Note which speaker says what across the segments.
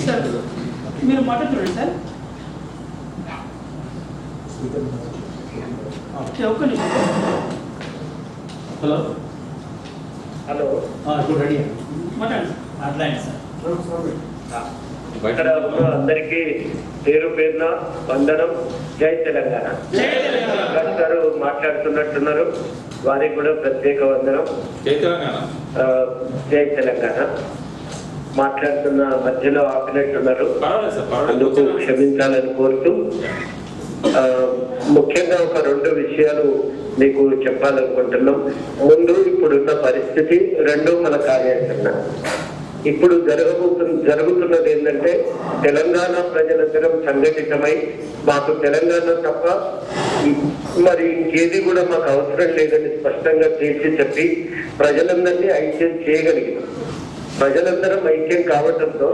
Speaker 1: Sir మీరు మాట్లాడుతున్నాడు sir ఒక్క నిమిషం.
Speaker 2: హలో
Speaker 3: హలో,
Speaker 2: ఇప్పుడు రెడీ
Speaker 1: మాట్లాడండి.
Speaker 2: మాట్లాడండి సార్.
Speaker 3: ఇక్కడ ఉన్న అందరికీ పేరు పేరున వందనం. జై తెలంగాణ. ప్రకాష్ గారు మాట్లాడుతున్నట్టున్నారు, వారికి కూడా ప్రత్యేక వందనం.
Speaker 4: జై తెలంగాణ.
Speaker 3: జై తెలంగాణ. మాట్లాడుతున్న మధ్యలో ఆపినట్టున్నారు,
Speaker 4: పర్వాలేదు సార్, పర్వాలేదు.
Speaker 3: అందుకు క్షమించాలని కోరుతూ ముఖ్యంగా ఒక 2 విషయాలు మీకు చెప్పాలనుకుంటున్నాం. ముందు ఇప్పుడున్న పరిస్థితి, 2 మన కార్యాచరణ. ఇప్పుడు జరుగుతున్నది ఏంటంటే తెలంగాణ ప్రజలందరం సంఘటితమై మాకు తెలంగాణ తప్ప మరి ఇంకేది కూడా మాకు అవసరం లేదని స్పష్టంగా తేల్చి చెప్పి ప్రజలందరినీ ఐక్యం చేయగలిగినాం. ప్రజలందరం ఐక్యం కావడంతో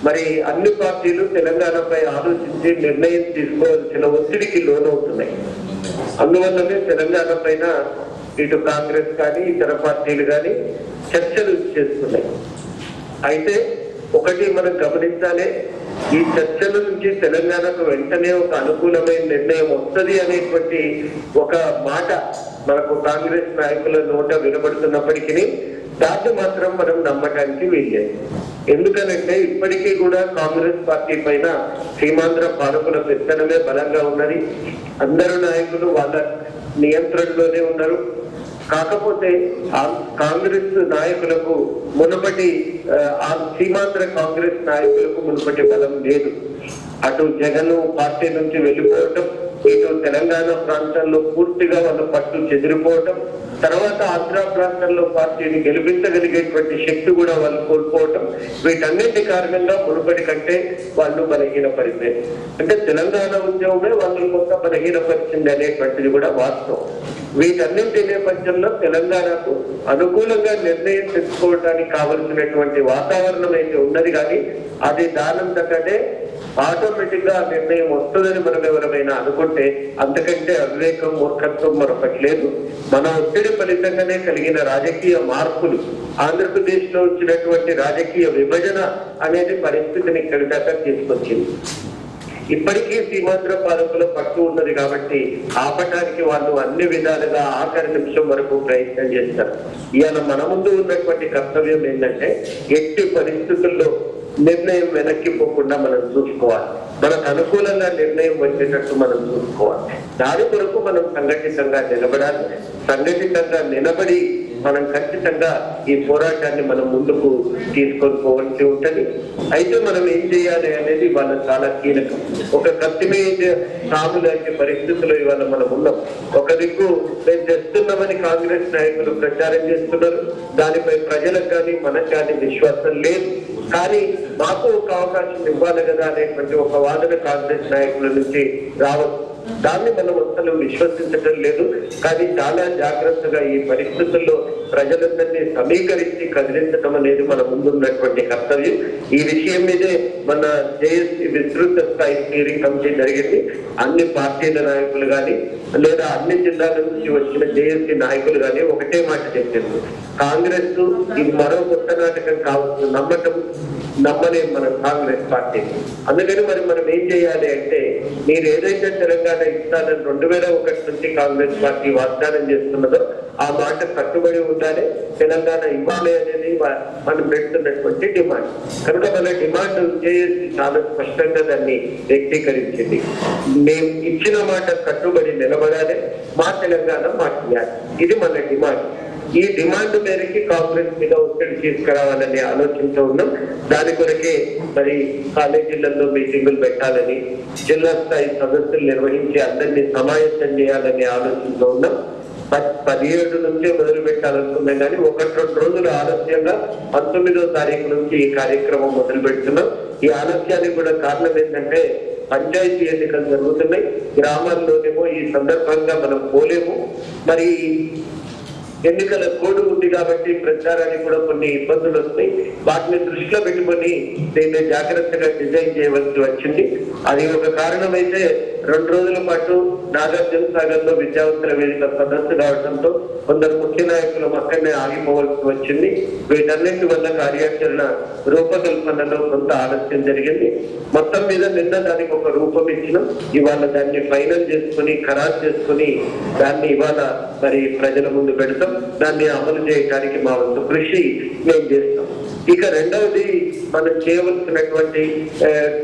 Speaker 3: మరి అన్ని పార్టీలు తెలంగాణపై ఆలోచించి నిర్ణయం తీసుకోవాల్సిన ఒత్తిడికి లోనవుతున్నాయి. అందువల్లనే తెలంగాణ పైన ఇటు కాంగ్రెస్ కానీ ఇతర పార్టీలు కానీ చర్చలు చేస్తున్నాయి. అయితే ఒకటి మనం గమనించాలి, ఈ చర్చల నుంచి తెలంగాణకు వెంటనే ఒక అనుకూలమైన నిర్ణయం వస్తుంది అనేటువంటి ఒక మాట మనకు కాంగ్రెస్ నాయకుల నోట వినబడుతున్నప్పటికీ దాన్ని మాత్రం మనం నమ్మటానికి వీల్లేదు. ఎందుకనంటే ఇప్పటికీ కూడా కాంగ్రెస్ పార్టీ పైన సీమాంధ్ర పాలకుల పెత్తనమే బలంగా ఉన్నది. అందరు నాయకులు వాళ్ళ నియంత్రణలోనే ఉన్నారు. కాకపోతే కాంగ్రెస్ నాయకులకు మునుపటి సీమాంధ్ర కాంగ్రెస్ నాయకులకు మునుపటి బలం లేదు. అటు జగన్ పార్టీ నుంచి వెళ్ళిపోవటం, ఇటు తెలంగాణ ప్రాంతాల్లో పూర్తిగా వాళ్ళ పట్టు చెదిరిపోవటం, తర్వాత ఆంధ్ర ప్రాంతంలో పార్టీని గెలిపించగలిగేటువంటి శక్తి కూడా వాళ్ళు కోల్పోవటం, వీటన్నిటి కారణంగా మునుపటి కంటే వాళ్ళు బలహీనపడిపోయారు. అంటే తెలంగాణ ఉద్యమమే వాళ్ళు కొంత బలహీనపరిచింది అనేటువంటిది కూడా వాస్తవం. వీటన్నింటి నేపథ్యంలో తెలంగాణకు అనుకూలంగా నిర్ణయం తెచ్చుకోవడానికి కావలసినటువంటి వాతావరణం అయితే ఉన్నది, కానీ అది దానంతటనే ఆటోమేటిక్ గా నిర్ణయం వస్తుందని మనం ఎవరైనా అనుకుంటే అంతకంటే అవివేకం, మూర్ఖత్వం మరొకటి లేదు. మన ఒత్తిడి ఫలితంగానే కలిగిన రాజకీయ మార్పులు, ఆంధ్రప్రదేశ్ లో వచ్చినటువంటి రాజకీయ విభజన అనేది పరిస్థితిని ఇక్కడి దాకా తీసుకొచ్చింది. ఇప్పటికీ సీమాంధ్ర పాలకుల పట్టు ఉన్నది కాబట్టి ఆపటానికి వాళ్ళు అన్ని విధాలుగా ఆఖరి నిమిషం వరకు ప్రయత్నం చేస్తారు. ఇవాళ మన ముందు ఉన్నటువంటి కర్తవ్యం ఏంటంటే ఎట్టి పరిస్థితుల్లో నిర్ణయం వెనక్కి పోకుండా మనం చూసుకోవాలి. మనకు అనుకూలంగా నిర్ణయం వచ్చేటట్టు మనం చూసుకోవాలి. దాని కొరకు మనం సంఘటితంగా నిలబడాలి. సంఘటితంగా నిలబడి మనం ఖచ్చితంగా ఈ పోరాటాన్ని మనం ముందుకు తీసుకొని పోవాల్సి ఉంటుంది. అయితే మనం ఏం చేయాలి అనేది వాళ్ళ చాలా కీలకం. ఒక కత్తి మీద సాము లాంటి పరిస్థితుల్లో ఇవాళ మనం ఉన్నాం. ఒక దిక్కు మేము చేస్తున్నామని కాంగ్రెస్ నాయకులు ప్రచారం చేస్తున్నారు, దానిపై ప్రజలకు కానీ మనకు కానీ విశ్వాసం లేదు. కానీ మాకు ఒక అవకాశం ఇవ్వాలి కదా అనేటువంటి ఒక వాదన కాంగ్రెస్ నాయకుల నుంచి రావచ్చు. దాన్ని మనం అసలు విశ్వసించడం లేదు. కానీ చాలా జాగ్రత్తగా ఈ పరిస్థితుల్లో ప్రజలందరినీ సమీకరించి కదిలించడం అనేది మన ముందున్నటువంటి కర్తవ్యం. ఈ విషయం మీదే మన జేఎస్సీ విస్తృత స్థాయి స్టీరింగ్ కమిటీ జరిగింది. అన్ని పార్టీల నాయకులు కానీ లేదా అన్ని జిల్లాల నుంచి వచ్చిన జేఎస్సీ నాయకులు కానీ ఒకటే మాట చెప్పింది, కాంగ్రెస్ ఇది మరో కొత్త నాటకం కావచ్చు, నమ్మలేం మన కాంగ్రెస్ పార్టీ. అందుకని మరి మనం ఏం చేయాలి అంటే, మీరు ఏదైతే తెలంగాణ ఇస్తానని 2001 నుంచి కాంగ్రెస్ పార్టీ వాగ్దానం చేస్తున్నదో ఆ మాట కట్టుబడి ఉండాలి. తెలంగాణ ఇవ్వాలి అనేది మనం పెడుతున్నటువంటి డిమాండ్. కనుక మన డిమాండ్ చేసి చాలా స్పష్టంగా దాన్ని వ్యక్తీకరించింది. మేము ఇచ్చిన మాట కట్టుబడి నిలబడాలి, మా తెలంగాణ మాట్లాడాలి. ఇది మన డిమాండ్. ఈ డిమాండ్ మేరకి కాంగ్రెస్ మీద ఒత్తిడి తీసుకురావాలని ఆలోచనతో ఉన్నాం. దాని కొరకే మరి కాలేజీలలో మీటింగులు పెట్టాలని, జిల్లా స్థాయి సదస్సులు నిర్వహించి అందరినీ సమాయత్తం చేయాలని ఆలోచనతో ఉన్నాం. 17 నుంచే మొదలు పెట్టాలనుకున్నాం, కానీ 1-2 రోజులు ఆలస్యంగా 19వ తారీఖు నుంచి ఈ కార్యక్రమం మొదలు పెడుతున్నాం. ఈ ఆలస్యానికి కూడా కారణం ఏంటంటే పంచాయతీ ఎన్నికలు జరుగుతున్నాయి. గ్రామాల్లోనేమో ఈ సందర్భంగా మనం పోలేము. మరి ఎన్నికల కోడ్ ఉంది కాబట్టి ప్రచారానికి కూడా కొన్ని ఇబ్బందులు వస్తాయి. వాటిని దృష్టిలో పెట్టుకొని దీన్ని జాగ్రత్తగా డిజైన్ చేయవలసి వచ్చింది. అది ఒక కారణమైతే 2 రోజుల పాటు నాగార్జున సాగర్ లో విద్యావంతుల వేదిక సదస్సు కావడంతో కొందరు ముఖ్య నాయకులు అక్కడనే ఆగిపోవాల్సి వచ్చింది. వీటన్నింటి వల్ల కార్యాచరణ రూపకల్పనలో కొంత ఆలస్యం జరిగింది. మొత్తం మీద నిన్న దానికి ఒక రూపం ఇచ్చినాం. ఇవాళ దాన్ని ఫైనల్ చేసుకుని ఖరారు చేసుకుని దాన్ని ఇవాళ మరి ప్రజల ముందు పెడతాం. దాన్ని అమలు చేయడానికి మా వంతు కృషి మేము చేస్తాం. ఇక రెండవది మనం చేయవలసినటువంటి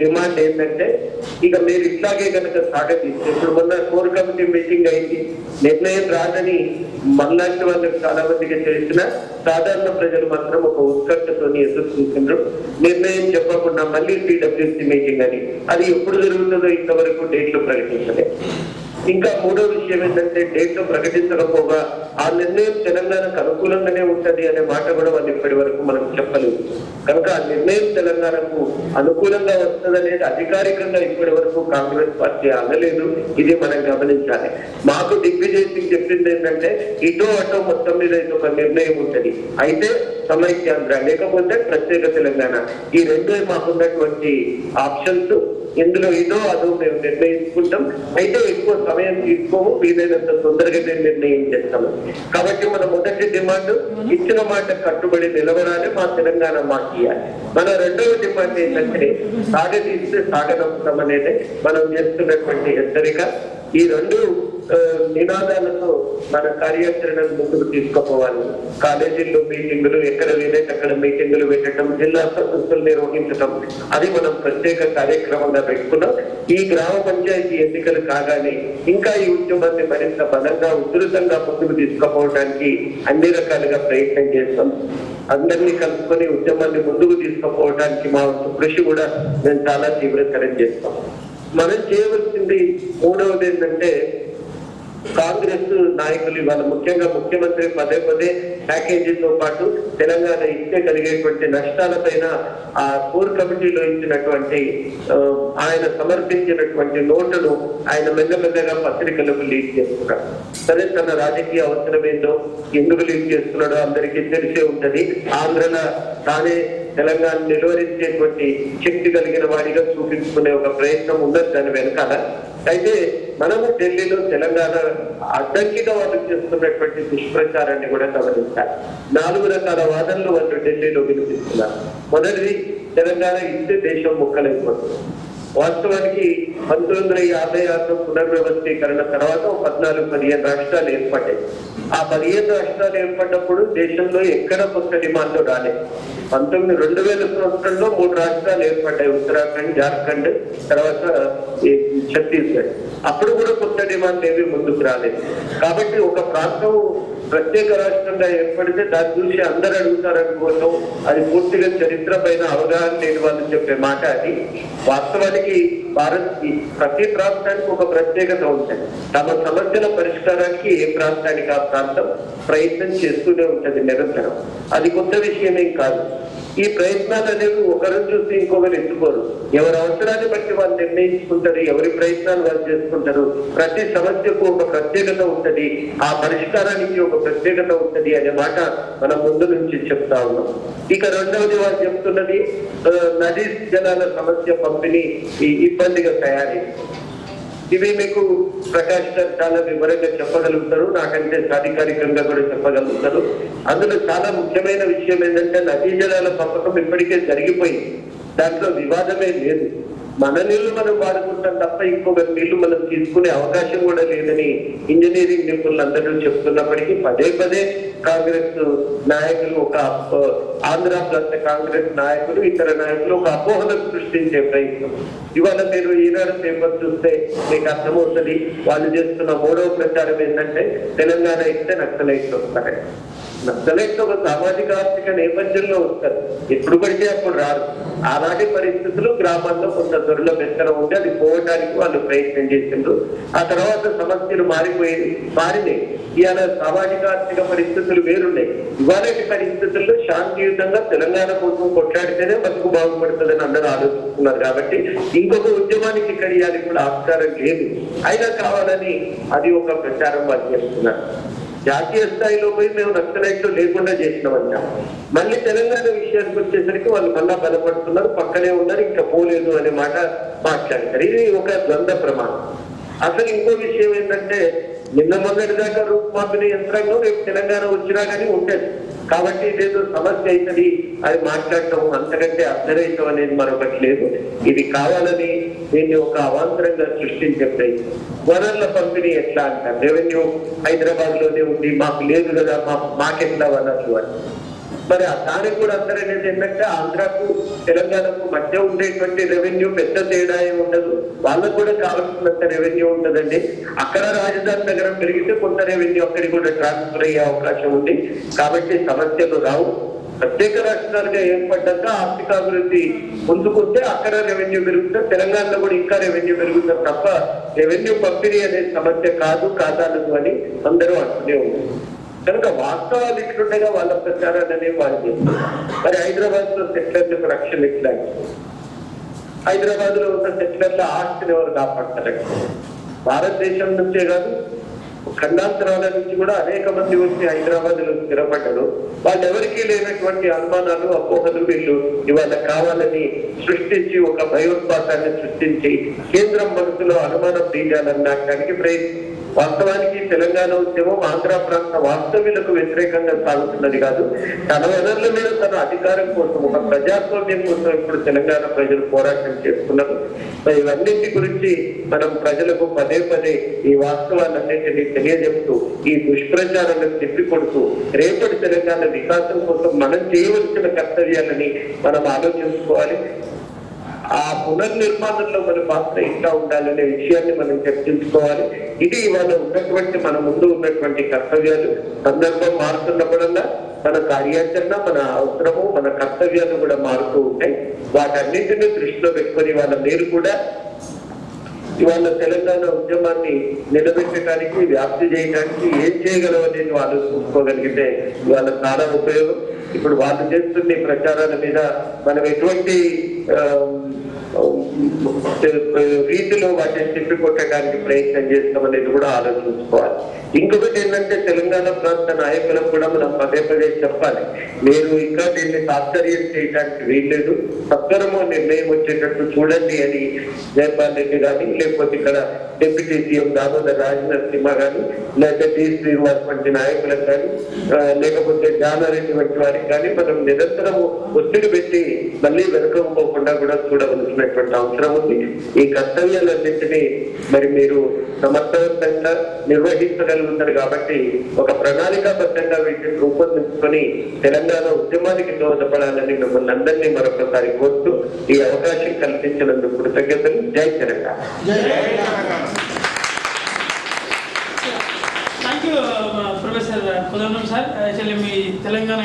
Speaker 3: డిమాండ్ ఏంటంటే, ఇక మీరు ఇట్లాగే కనుక సాగతీస్తే, ఇప్పుడు మొన్న కోర్ కమిటీ మీటింగ్ అయింది, నిర్ణయం రాదని మనలాంటి వాళ్ళకి చాలా మందికి తెలిసిన సాధారణ ప్రజలు మాత్రం ఒక ఉత్కంఠతో ఎదురు చూస్తున్నారు. నిర్ణయం చెప్పకుండా మళ్ళీ టీడబ్ల్యూసీ మీటింగ్ అని, అది ఎప్పుడు జరుగుతుందో ఇంతవరకు డేట్లు ప్రకటించలేదు. ఇంకా మూడో విషయం ఏంటంటే, డేట్లు ప్రకటించకపోగా ఆ నిర్ణయం తెలంగాణకు అనుకూలంగానే ఉంటది అనే మాట కూడా వాళ్ళు ఇప్పటి వరకు మనం చెప్పలేదు. కనుక ఆ నిర్ణయం తెలంగాణకు అనుకూలంగా వస్తుందనేది అధికారికంగా ఇప్పటి వరకు కాంగ్రెస్ పార్టీ అనలేదు. ఇది మనం గమనించాలి. మాకు దిగ్విజయ్ సింగ్ చెప్పింది ఏంటంటే, ఇటో అటో మొత్తం మీద ఇది ఒక నిర్ణయం ఉంటది, అయితే సమైక్యాంధ్ర లేకపోతే ప్రత్యేక తెలంగాణ, ఈ రెండే మాకున్నటువంటి ఆప్షన్స్. ఇందులో ఇదో అదో మేము నిర్ణయించుకుంటాం, అయితే ఎక్కువ సమయం తీసుకోము, వీలైనంత తొందరగా మేము నిర్ణయం చేస్తాము. కాబట్టి మన మొదటి డిమాండ్ ఇచ్చిన మాట కట్టుబడి నిలబడాలి, మా తెలంగాణ మాకు ఇవ్వాలి. మన రెండవ డిమాండ్ ఏంటంటే, సాగదీస్తే సాగనంపుతాం అనేది మనం చేస్తున్నటువంటి హెచ్చరిక. ఈ రెండు నినాదాలతో మన కార్యాచరణను ముందుకు తీసుకుపోవాలి. కాలేజీల్లో మీటింగులు, ఎక్కడ వీలైతే అక్కడ మీటింగులు పెట్టడం, జిల్లా సదస్సులు నిర్వహించడం, అది మనం ప్రత్యేక కార్యక్రమంగా పెట్టుకున్నాం. ఈ గ్రామ పంచాయతీ ఎన్నికలు కాగానే ఇంకా ఈ ఉద్యమాన్ని మరింత బలంగా ఉధృతంగా ముందుకు తీసుకుపోవడానికి అన్ని రకాలుగా ప్రయత్నం చేస్తాం. అందరినీ కలుసుకొని ఉద్యమాన్ని ముందుకు తీసుకుపోవడానికి మా కృషి కూడా మేము చాలా తీవ్రతరం చేస్తాం. మనం చేయవలసింది మూడవది ఏంటంటే, కాంగ్రెస్ నాయకులు ఇవాళ ముఖ్యంగా ముఖ్యమంత్రి పదే పదే ప్యాకేజీతో పాటు తెలంగాణ ఇస్తే కలిగేటువంటి నష్టాలపైన ఆ కోర్ కమిటీలో ఇచ్చినటువంటి ఆయన సమర్పించినటువంటి నోటును ఆయన మెల్లమెల్లగా పత్రికలకు లీక్ చేస్తున్నారు. సరే, తన రాజకీయ అవసరం ఏందో, ఎందుకు లీక్ చేస్తున్నాడో అందరికీ తెలిసే ఉంటది. ఆంధ్రలో తానే తెలంగాణ నిలువరించేటువంటి శక్తి కలిగిన వాడిగా చూపించుకునే ఒక ప్రయత్నం ఉన్నది దాని వెనకాల. అయితే మనము ఢిల్లీలో తెలంగాణ అడ్డంకిగా వాళ్ళు చేస్తున్నటువంటి దుష్ప్రచారాన్ని కూడా గమనించాలి. 4 రకాల వాదనలు వాళ్ళు ఢిల్లీలో వినిపిస్తున్నారు. మొదటిది, తెలంగాణ ఇస్తే దేశం ముక్కలైపోతుంది. వాస్తవానికి 1956 పునర్వ్యవస్థీకరణ తర్వాత 14-15 రాష్ట్రాలు ఏర్పడ్డాయి. ఆ 15 రాష్ట్రాలు ఏర్పడినప్పుడు దేశంలో ఎక్కడ కొత్త డిమాండ్లు రాలేదు. 2000 సంవత్సరంలో 3 రాష్ట్రాలు ఏర్పడ్డాయి, ఉత్తరాఖండ్, జార్ఖండ్, తర్వాత ఛత్తీస్గఢ్. అప్పుడు కూడా కొత్త డిమాండ్ ఏవి ముందుకు రాలేదు. కాబట్టి ఒక ప్రాంతం ప్రత్యేక రాష్ట్రంగా ఏర్పడితే దాన్ని చూసి అందరు అడుగుతారనుకోవడం, అది పూర్తిగా చరిత్ర పైన అవగాహన లేని వాళ్ళు చెప్పే మాట అది. వాస్తవానికి ప్రతి ప్రాంతానికి ఒక ప్రత్యేకత ఉంటుంది. తమ సమస్యల పరిష్కారానికి ఏ ప్రాంతానికి ఆ ప్రాంతం ప్రయత్నం చేస్తూనే ఉంటుంది నిరంతరం. అది కొత్త విషయమేం కాదు. ఈ ప్రయత్నాలు అనేవి ఒకరిని చూసి ఇంకొకరు ఎత్తుకోరు. ఎవరి అవసరాన్ని బట్టి వాళ్ళు నిర్ణయించుకుంటారు, ఎవరి ప్రయత్నాలు వాళ్ళు చేసుకుంటారు. ప్రతి సమస్యకు ఒక ప్రత్యేకత ఉంటది, ఆ పరిష్కారానికి ఒక ప్రత్యేకత ఉంటది అనే మాట మనం ముందు నుంచి చెప్తా ఉన్నాం. ఇక రెండవది వాళ్ళు చెప్తున్నది, నదీ జలాల సమస్య పంపిణీ ఇబ్బందిగా తయారీ. ఇవి మీకు ప్రకాష్ గారు చాలా వివరంగా చెప్పగలుగుతారు, నాకంటే అధికారికంగా కూడా చెప్పగలుగుతారు. అందులో చాలా ముఖ్యమైన విషయం ఏంటంటే, నదీ జలాల పంపకం ఇప్పటికే జరిగిపోయింది, దాంట్లో వివాదమే లేదు. మన నీళ్లు మనం వాడుకుంటాం తప్ప ఇంకొక నీళ్లు మనం తీసుకునే అవకాశం కూడా లేదని ఇంజనీరింగ్ నిపుణులు అందరూ చెప్తున్నప్పటికీ పదే పదే కాంగ్రెస్ నాయకులు, ఒక ఆంధ్ర ప్లస్ కాంగ్రెస్ నాయకులు, ఇతర నాయకులు ఒక అపోహలను సృష్టించే ప్రయత్నం. ఇవాళ మీరు ఈనాడు పేపర్ చూస్తే మీకు అర్థమవుతుంది. వాళ్ళు చేస్తున్న మూడవ ప్రచారం ఏంటంటే, తెలంగాణ ఇస్తే నక్సలైట్లు వస్తారని. నక్సలైట్లు ఒక సామాజిక ఆర్థిక నేపథ్యంలో వస్తారు, ఎప్పుడు పడితే అప్పుడు రారు. ఆనాటి పరిస్థితులు గ్రామాల్లో కొంత దొరల బెత్తనం ఉంటే అది పోవడానికి వాళ్ళు ప్రయత్నం చేసిండ్రు. ఆ తర్వాత సమస్యలు మారినాయి. ఇవాళ సామాజిక ఆర్థిక పరిస్థితులు వేరున్నాయి. ఇవాళటి పరిస్థితుల్లో శాంతియుతంగా తెలంగాణ కోసం కొట్లాడితేనే బతుకు బాగుపడుతుందని అందరూ ఆలోచిస్తున్నారు. కాబట్టి ఇంకొక ఉద్యమానికి ఇక్కడ ఇప్పుడు ఆస్కారం లేదు. అయినా కావాలని అది ఒక ప్రచారం వాళ్ళు చేస్తున్నారు. జాతీయ స్థాయిలో పోయి మేము నక్సలైట్లు లేకుండా చేసినామంట. మళ్ళీ తెలంగాణ విషయానికి వచ్చేసరికి వాళ్ళు మళ్ళా బలపడుతున్నారు, పక్కనే ఉన్నారు, ఇంకా పోలేదు అనే మాట మాట్లాడతారు. ఇది ఒక ద్వంద్వ ప్రమాణం. అసలు ఇంకో విషయం ఏంటంటే నిన్న మొన్నటి దాకా రూపుమాపిన యంత్రాంగం రేపు తెలంగాణ వచ్చినా కానీ ఉంటుంది. కాబట్టి ఇదేదో సమస్య అవుతుంది అది మాట్లాడటం అంతకంటే అర్థరహితం అనేది మరొకటి లేదు. ఇది కావాలని దీన్ని ఒక అవాంతరంగా సృష్టించే ప్రయత్నం. వనరుల పంపిణీ ఎట్లా అంటారు, రెవెన్యూ హైదరాబాద్ లోనే ఉంది, మాకు లేదు కదా, మాకెట్లా వనరులు అని. మరి దానికి కూడా అందరూ అనేది ఏంటంటే ఆంధ్రాకు తెలంగాణకు మధ్య ఉండేటువంటి రెవెన్యూ పెద్ద తేడా ఏమి ఉండదు, వాళ్ళకు కూడా కావాల్సినంత రెవెన్యూ ఉంటుందండి. అక్కడ రాజధాని నగరం పెరిగితే కొంత రెవెన్యూ అక్కడికి కూడా ట్రాన్స్ఫర్ అయ్యే అవకాశం ఉంది. కాబట్టి సమస్యలు రావు. ప్రత్యేక రాష్ట్రాలుగా ఏర్పడ్డాక ఆర్థికాభివృద్ధి ముందుకుంటే అక్కడ రెవెన్యూ పెరుగుతుంది, తెలంగాణలో కూడా ఇంకా రెవెన్యూ పెరుగుతుంది తప్ప రెవెన్యూ పంపిణీ అనే సమస్య కాదాలదు అని అందరూ అంటూనే ఉన్నారు. కనుక వాస్తవాలు ఇట్లుండగా వాళ్ళ ప్రచారాన్ని వాళ్ళు చేస్తారు. మరి హైదరాబాద్ లో సెటిలర్లకు రక్షణ ఇట్లా, హైదరాబాద్ లో ఉన్న సెటిలర్ల ఆస్తిని ఎవరు కాపాడతారు? భారతదేశం నుంచే కాదు ఖండాంతరాల నుంచి కూడా అనేక మంది వచ్చి హైదరాబాద్ లో స్థిరపడ్డారు. వాళ్ళు ఎవరికీ లేనటువంటి అనుమానాలు అపోహలు వీళ్ళు ఇవాళ కావాలని సృష్టించి ఒక భయోత్పాతాన్ని సృష్టించి కేంద్రం మనసులో అనుమానం తీయాలనడానికి ప్రయత్నం. వాస్తవానికి తెలంగాణ ఉద్యమం ఆంధ్ర ప్రాంత వాస్తవ్యులకు వ్యతిరేకంగా సాగుతున్నది కాదు, తన వనరుల మీద తన అధికారం కోసం ఒక ప్రజాస్వామ్యం కోసం ఇప్పుడు తెలంగాణ ప్రజలు పోరాటం చేస్తున్నారు. ఇవన్నింటి గురించి మనం ప్రజలకు పదే పదే ఈ వాస్తవాలన్నింటినీ తెలియజెప్తూ ఈ దుష్ప్రచారాలను తిప్పికొడుతూ రేపటి తెలంగాణ వికాసం కోసం మనం చేయవలసిన కర్తవ్యాలని మనం ఆలోచించుకోవాలి. ఆ పునర్నిర్మాణంలో మన పాత్ర ఇంకా ఉండాలనే విషయాన్ని మనం చర్చించుకోవాలి. ఇది ఇవాళ ఉన్నటువంటి మన ముందు ఉన్నటువంటి కర్తవ్యాలు. సందర్భం మారుతున్నప్పుడల్లా మన కార్యాచరణ, మన అవసరము, మన కర్తవ్యాలు కూడా మారుతూ ఉంటాయి. వాటన్నింటినీ దృష్టిలో పెట్టుకొని వాళ్ళ మీరు కూడా ఇవాళ తెలంగాణ ఉద్యమాన్ని నిలబెట్టడానికి, వ్యాప్తి చేయడానికి ఏం చేయగలవు అనేది వాళ్ళు చూసుకోగలిగితే ఇవాళ చాలా ఉపయోగం. ఇప్పుడు వాళ్ళు చేస్తున్న ప్రచారాల మీద మనం ఎటువంటి రీతిలో వాటిని తిప్పికొట్టడానికి ప్రయత్నం చేస్తామనేది కూడా ఆలోచించుకోవాలి. ఇంకొకటి ఏంటంటే తెలంగాణ ప్రాంత నాయకులకు కూడా మనం పదే పదే చెప్పాలి, మీరు ఇంకా దీన్ని తాత్పర్యం చేయడానికి వీల్లేదు, సత్వరము నిర్ణయం వచ్చేటట్టు చూడండి అని జయపాల్ రెడ్డి కానీ, లేకపోతే ఇక్కడ డిప్యూటీ సీఎం దామోదర్ రాజనరసింహ కానీ, లేకపోతే టి శ్రీనివాస్ వంటి నాయకులకు కానీ, లేకపోతే జానారెడ్డి వంటి వారికి కానీ మనం నిరంతరము ఒత్తిడి పెట్టి మళ్ళీ వెనుకపోకుండా కూడా చూడవలసినటువంటి అవసరం ఉంది. ఈ కర్తవ్యాలన్నింటినీ మరి మీరు సమర్థవంతంగా నిర్వహించగలుగుతారు కాబట్టి ఒక ప్రణాళికాబద్ధంగా వీటిని రూపొందించుకొని తెలంగాణ ఉద్యమానికి దోహదపడాలని మిమ్మల్ని అందరినీ మరొకసారి కోరుతూ ఈ అవకాశం కల్పించినందుకు కృతజ్ఞతలు. జై తెలంగాణ.
Speaker 1: థ్యాంక్ యూ ప్రొఫెసర్ కుదరం సార్. యాక్చువల్లీ మీ తెలంగాణ